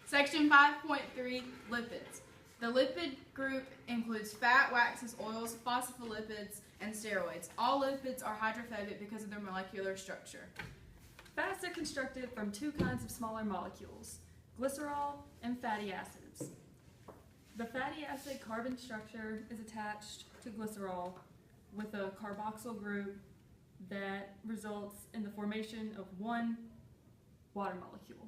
Section 5.3, lipids. The lipid group includes fat, waxes, oils, phospholipids, and steroids. All lipids are hydrophobic because of their molecular structure. Fats are constructed from two kinds of smaller molecules, glycerol and fatty acids. The fatty acid carbon structure is attached to glycerol with a carboxyl group that results in the formation of one water molecule.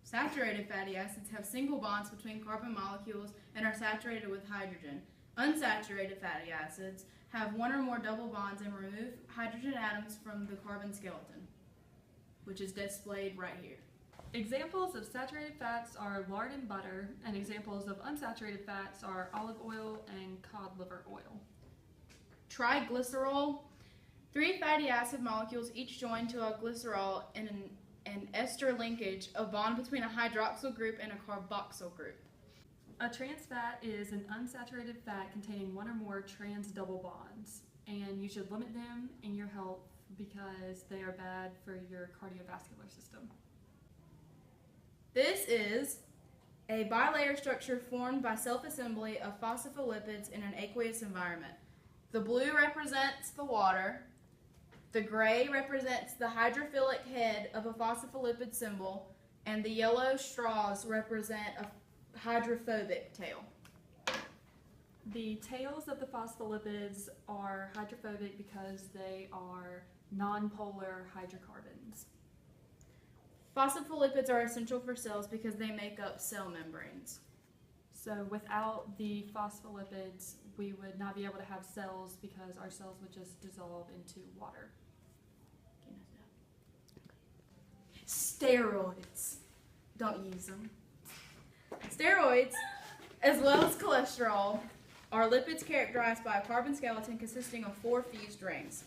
Saturated fatty acids have single bonds between carbon molecules and are saturated with hydrogen. Unsaturated fatty acids have one or more double bonds and remove hydrogen atoms from the carbon skeleton, which is displayed right here. Examples of saturated fats are lard and butter, and examples of unsaturated fats are olive oil and cod liver oil. Triglycerol. 3 fatty acid molecules each join to a glycerol in an ester linkage, a bond between a hydroxyl group and a carboxyl group. A trans fat is an unsaturated fat containing one or more trans double bonds, and you should limit them in your health because they are bad for your cardiovascular system. This is a bilayer structure formed by self-assembly of phospholipids in an aqueous environment. The blue represents the water, the gray represents the hydrophilic head of a phospholipid symbol, and the yellow straws represent a hydrophobic tail. The tails of the phospholipids are hydrophobic because they are nonpolar hydrocarbons. Phospholipids are essential for cells because they make up cell membranes. So without the phospholipids, we would not be able to have cells because our cells would just dissolve into water. Steroids. Don't use them. Steroids, as well as cholesterol, are lipids characterized by a carbon skeleton consisting of 4 fused rings.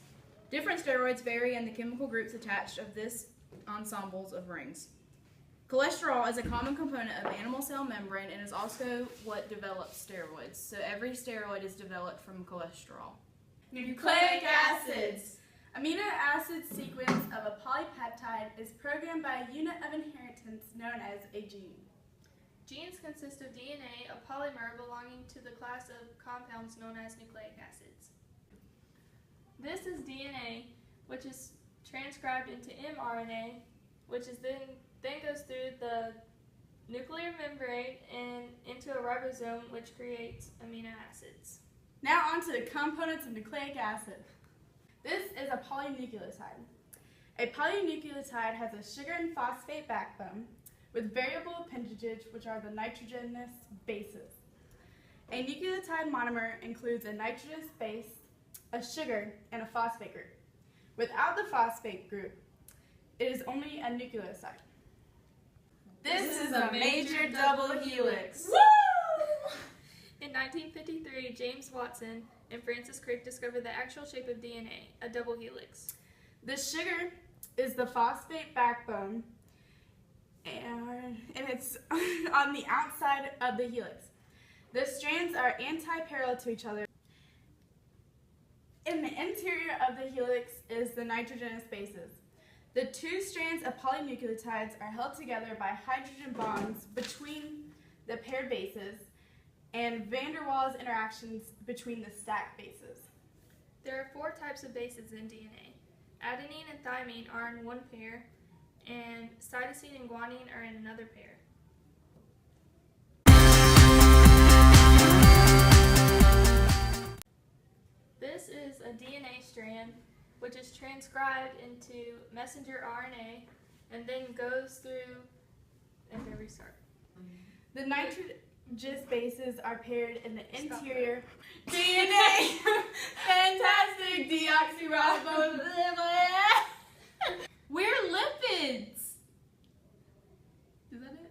Different steroids vary in the chemical groups attached of this ensembles of rings. Cholesterol is a common component of animal cell membrane and is also what develops steroids. So every steroid is developed from cholesterol. Nucleic acids. Amino acid sequence of a polypeptide is programmed by a unit of inheritance known as a gene. Genes consist of DNA, a polymer belonging to the class of compounds known as nucleic acids. This is DNA, which is transcribed into mRNA, which is then goes through the nuclear membrane and into a ribosome, which creates amino acids. Now on to the components of nucleic acid. This is a polynucleotide. A polynucleotide has a sugar and phosphate backbone with variable appendages, which are the nitrogenous bases. A nucleotide monomer includes a nitrogenous base, a sugar, and a phosphate group. Without the phosphate group, it is only a nucleoside. This is a major double helix. Woo! In 1953, James Watson and Francis Crick discovered the actual shape of DNA, a double helix. The sugar is the phosphate backbone, and it's on the outside of the helix. The strands are anti-parallel to each other. In the interior of the helix is the nitrogenous bases. The 2 strands of polynucleotides are held together by hydrogen bonds between the paired bases and van der Waals interactions between the stacked bases. There are 4 types of bases in DNA. Adenine and thymine are in one pair, and cytosine and guanine are in another pair. This is a DNA strand, which is transcribed into messenger RNA and then goes through, and there we start. The nitrogenous bases are paired in the interior. DNA! Fantastic! Deoxyribose. We're lipids! Is that it?